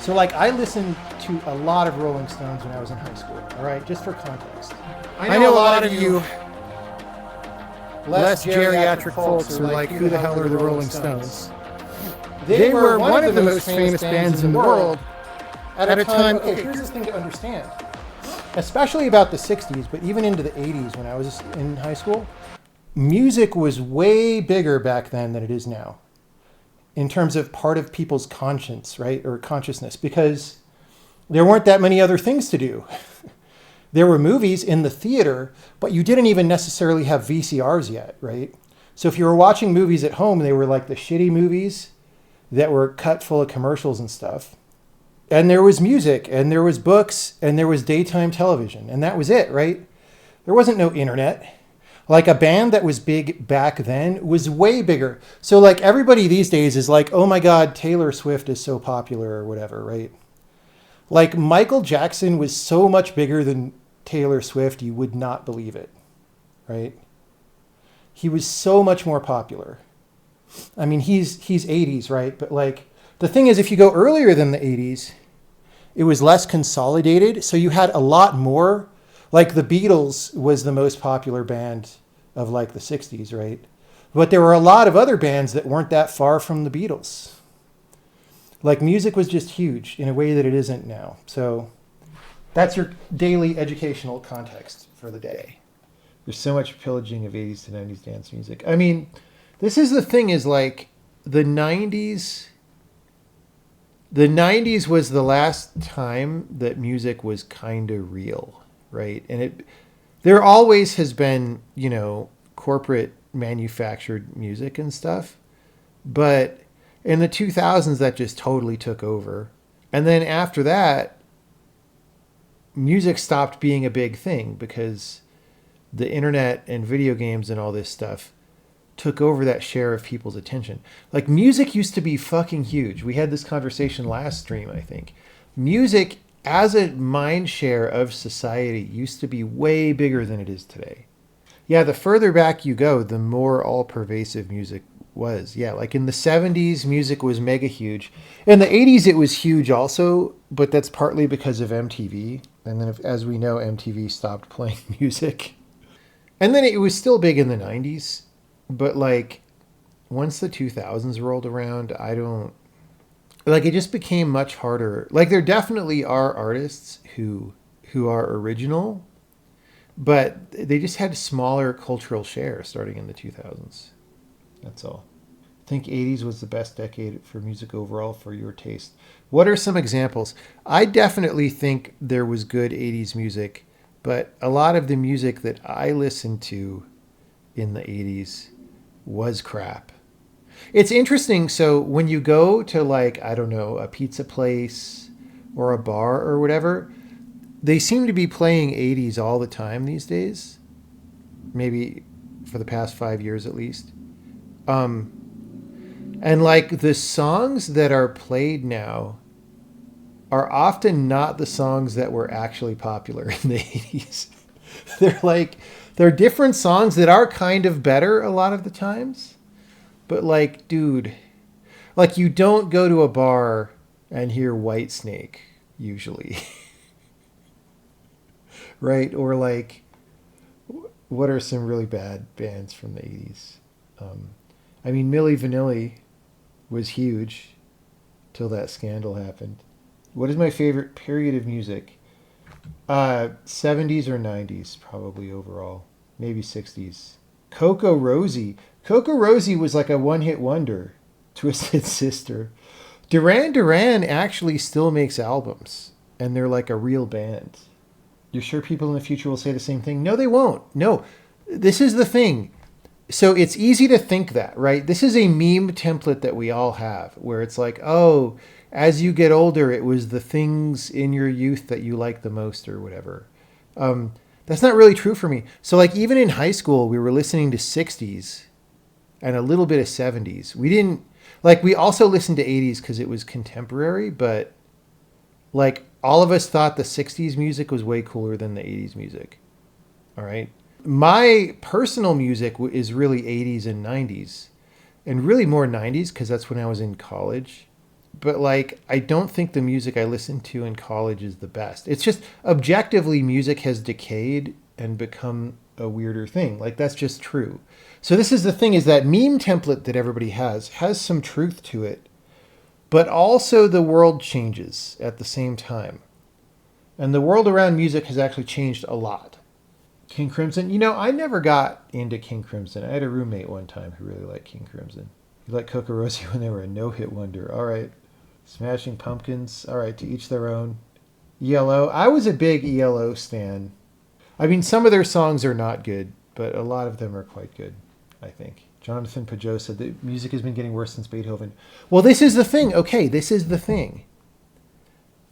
So like I listened to a lot of Rolling Stones when I was in high school. All right, just for context. I know a lot of you less less geriatric geriatric folks folks are are like, like, who the who the hell hell are are the the Rolling Rolling Stones? Stones? They They were were one one of the of the most most famous famous bands bands in the in the world world at a time. Okay, here's the thing to understand, especially about the 60s, but even into the 80s when I was in high school, music was way bigger back then than it is now in terms of part of people's conscience, right? Or consciousness, because there weren't that many other things to do. There were movies in the theater, but you didn't even necessarily have VCRs yet, right? So if you were watching movies at home, they were like the shitty movies that were cut full of commercials and stuff. And there was music, and there was books, and there was daytime television, and that was it, right? There wasn't no internet. Like a band that was big back then was way bigger. So like everybody these days is like, oh my God, Taylor Swift is so popular or whatever, right? Like Michael Jackson was so much bigger than Taylor Swift, you would not believe it, right? He was so much more popular. I mean, he's 80s, right? But like the thing is, if you go earlier than the 80s, it was less consolidated. So you had a lot more. Like the Beatles was the most popular band of like the 60s, right? But there were a lot of other bands that weren't that far from the Beatles. Like music was just huge in a way that it isn't now. So that's your daily educational context for the day. There's so much pillaging of 80s to 90s dance music. I mean, this is the thing is like the 90s was the last time that music was kind of real, right? And there always has been, corporate manufactured music and stuff, but in the 2000s that just totally took over. And then after that, music stopped being a big thing because the internet and video games and all this stuff took over that share of people's attention. Like music used to be fucking huge. We had this conversation last stream, I think. Music as a mind share of society used to be way bigger than it is today. Yeah, the further back you go, the more all pervasive music was. Yeah, like in the 70s, music was mega huge. In the 80s, it was huge also, but that's partly because of MTV. And then, as we know, MTV stopped playing music. And then it was still big in the 90s. But like, once the 2000s rolled around, I don't. Like, it just became much harder. Like, there definitely are artists who are original, but they just had smaller cultural share starting in the 2000s. That's all. I think 80s was the best decade for music overall for your taste. What are some examples? I definitely think there was good 80s music, but a lot of the music that I listened to in the 80s was crap. It's interesting. So when you go to like, I don't know, a pizza place or a bar or whatever, they seem to be playing 80s all the time these days. Maybe for the past 5 years at least. And like the songs that are played now are often not the songs that were actually popular in the 80s. they're like, they're different songs that are kind of better a lot of the times. But like, dude, like you don't go to a bar and hear Whitesnake usually. Right? Or like, what are some really bad bands from the 80s? I mean, Milli Vanilli was huge till that scandal happened. What is my favorite period of music? 70s or 90s, probably overall. Maybe 60s. Coco Rosie. Coco Rosie was like a one-hit wonder. Twisted Sister. Duran Duran actually still makes albums, and they're like a real band. You're sure people in the future will say the same thing? No, they won't. No, this is the thing. So it's easy to think that, right? This is a meme template that we all have where it's like, oh, as you get older, it was the things in your youth that you like the most or whatever. That's not really true for me. So like even in high school, we were listening to 60s and a little bit of 70s. We didn't like, we also listened to 80s because it was contemporary, but like all of us thought the 60s music was way cooler than the 80s music. All right. My personal music is really 80s and 90s, and really more 90s because that's when I was in college. but like I don't think the music I listened to in college is the best. It's just objectively music has decayed and become a weirder thing. Like that's just true. So this is the thing, is that meme template that everybody has some truth to it, but also the world changes at the same time. And the world around music has actually changed a lot. King Crimson, I never got into King Crimson. I had a roommate one time who really liked King Crimson. He liked Coco Rosie when they were a no-hit wonder. All right. Smashing Pumpkins. All right, to each their own. ELO. I was a big ELO stan. I mean, some of their songs are not good, but a lot of them are quite good, I think. Jonathan Pajot said that music has been getting worse since Beethoven. Well, this is the thing. Okay, this is the thing.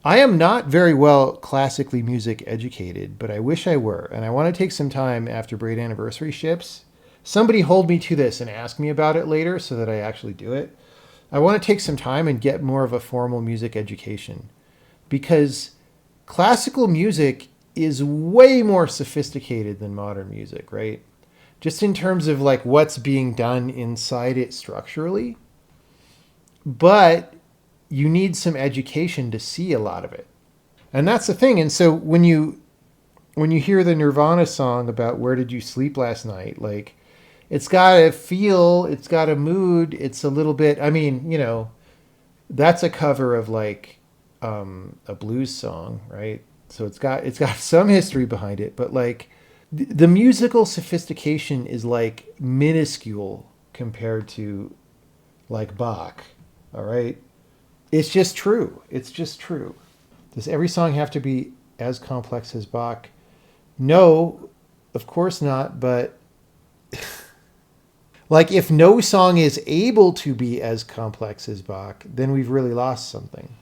I am not very well classically music educated, but I wish I were. And I want to take some time after Braid Anniversary ships. Somebody hold me to this and ask me about it later so that I actually do it. I want to take some time and get more of a formal music education, because classical music is way more sophisticated than modern music, right? Just in terms of like what's being done inside it structurally. But you need some education to see a lot of it. And that's the thing. And so when you hear the Nirvana song about where did you sleep last night, like it's got a feel, it's got a mood, it's a little bit, I mean, that's a cover of like a blues song, right? So it's got some history behind it, but like the musical sophistication is like minuscule compared to like Bach, all right? It's just true. It's just true. Does every song have to be as complex as Bach? No, of course not, but like if no song is able to be as complex as Bach, then we've really lost something.